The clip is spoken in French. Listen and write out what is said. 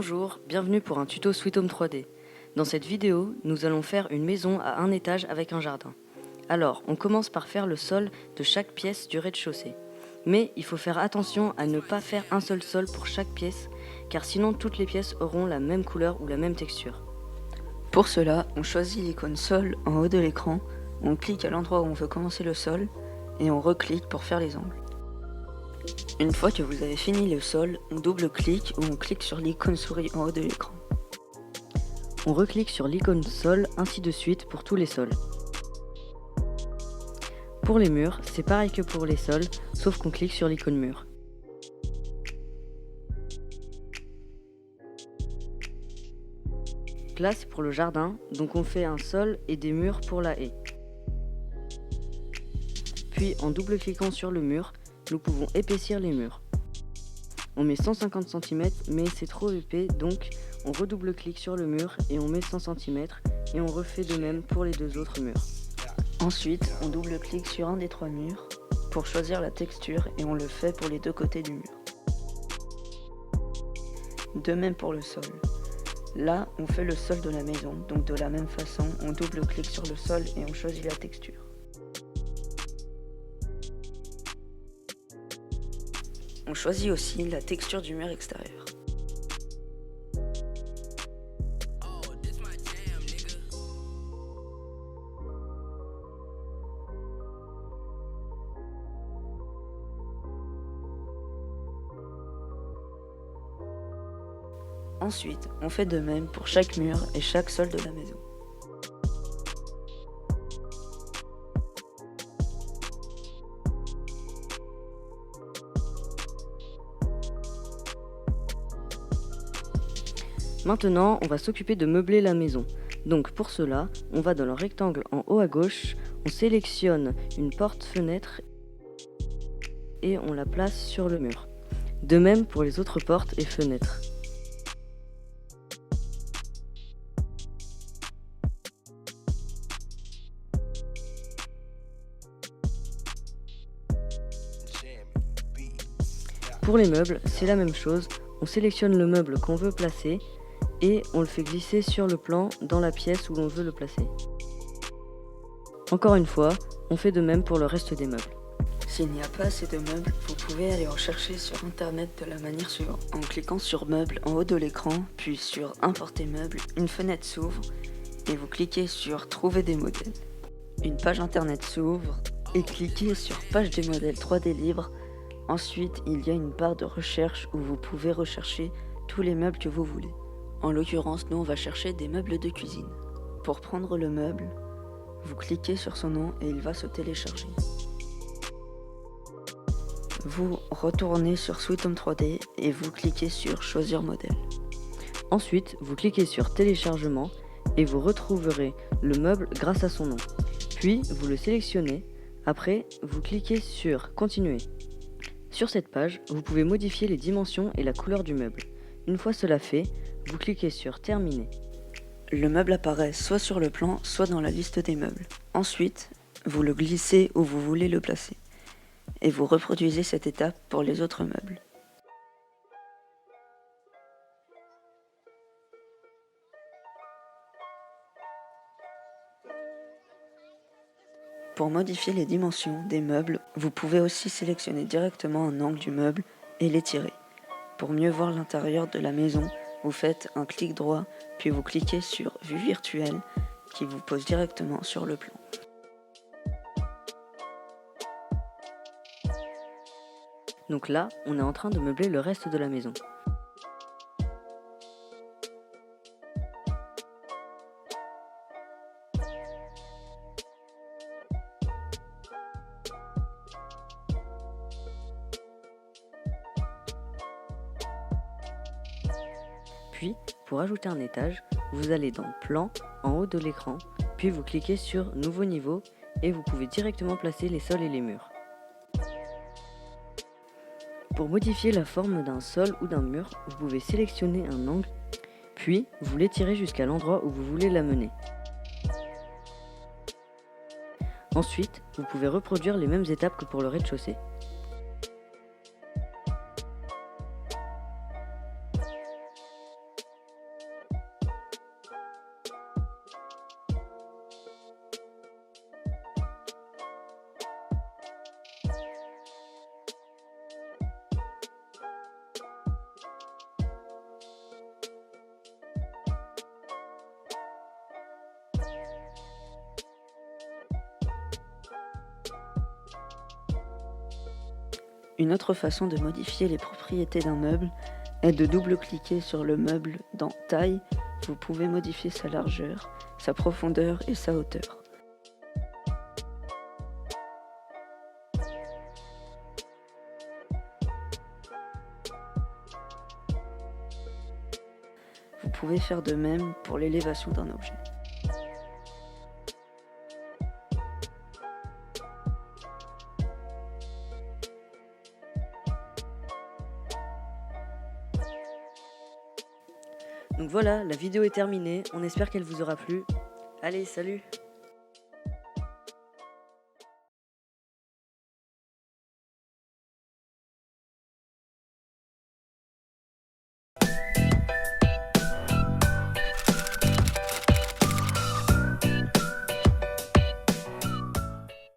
Bonjour, bienvenue pour un tuto Sweet Home 3D. Dans cette vidéo, nous allons faire une maison à un étage avec un jardin. Alors, on commence par faire le sol de chaque pièce du rez-de-chaussée. Mais il faut faire attention à ne pas faire un seul sol pour chaque pièce, car sinon toutes les pièces auront la même couleur ou la même texture. Pour cela, on choisit l'icône sol en haut de l'écran, on clique à l'endroit où on veut commencer le sol, et on reclique pour faire les angles. Une fois que vous avez fini le sol, on double-clique ou on clique sur l'icône souris en haut de l'écran. On reclique sur l'icône sol, ainsi de suite pour tous les sols. Pour les murs, c'est pareil que pour les sols, sauf qu'on clique sur l'icône mur. Place pour le jardin, donc on fait un sol et des murs pour la haie. Puis en double-cliquant sur le mur, nous pouvons épaissir les murs. On met 150 cm, mais c'est trop épais, donc on redouble-clique sur le mur et on met 100 cm, et on refait de même pour les deux autres murs. Ensuite, on double-clique sur un des trois murs pour choisir la texture et on le fait pour les deux côtés du mur. De même pour le sol. Là, on fait le sol de la maison, donc de la même façon, on double-clique sur le sol et on choisit la texture. On choisit aussi la texture du mur extérieur. Ensuite, on fait de même pour chaque mur et chaque sol de la maison. Maintenant, on va s'occuper de meubler la maison. Donc pour cela, on va dans le rectangle en haut à gauche, on sélectionne une porte-fenêtre et on la place sur le mur. De même pour les autres portes et fenêtres. Pour les meubles, c'est la même chose, on sélectionne le meuble qu'on veut placer et on le fait glisser sur le plan dans la pièce où l'on veut le placer. Encore une fois, on fait de même pour le reste des meubles. S'il n'y a pas assez de meubles, vous pouvez aller en chercher sur internet de la manière suivante. En cliquant sur meubles en haut de l'écran, puis sur importer meubles, une fenêtre s'ouvre et vous cliquez sur trouver des modèles. Une page internet s'ouvre et cliquez sur page des modèles 3D libres. Ensuite, il y a une barre de recherche où vous pouvez rechercher tous les meubles que vous voulez. En l'occurrence, nous on va chercher des meubles de cuisine. Pour prendre le meuble, vous cliquez sur son nom et il va se télécharger. Vous retournez sur Sweet Home 3D et vous cliquez sur choisir modèle. Ensuite, vous cliquez sur téléchargement et vous retrouverez le meuble grâce à son nom. Puis, vous le sélectionnez. Après, vous cliquez sur continuer. Sur cette page, vous pouvez modifier les dimensions et la couleur du meuble. Une fois cela fait, vous cliquez sur terminer. Le meuble apparaît soit sur le plan, soit dans la liste des meubles. Ensuite, vous le glissez où vous voulez le placer. Et vous reproduisez cette étape pour les autres meubles. Pour modifier les dimensions des meubles, vous pouvez aussi sélectionner directement un angle du meuble et l'étirer. Pour mieux voir l'intérieur de la maison, vous faites un clic droit, puis vous cliquez sur Vue virtuelle qui vous pose directement sur le plan. Donc là, on est en train de meubler le reste de la maison. Puis, pour ajouter un étage, vous allez dans Plan, en haut de l'écran, puis vous cliquez sur Nouveau niveau et vous pouvez directement placer les sols et les murs. Pour modifier la forme d'un sol ou d'un mur, vous pouvez sélectionner un angle, puis vous l'étirez jusqu'à l'endroit où vous voulez l'amener. Ensuite, vous pouvez reproduire les mêmes étapes que pour le rez-de-chaussée. Une autre façon de modifier les propriétés d'un meuble est de double-cliquer sur le meuble dans Taille. Vous pouvez modifier sa largeur, sa profondeur et sa hauteur. Vous pouvez faire de même pour l'élévation d'un objet. Donc voilà, la vidéo est terminée, on espère qu'elle vous aura plu. Allez, salut!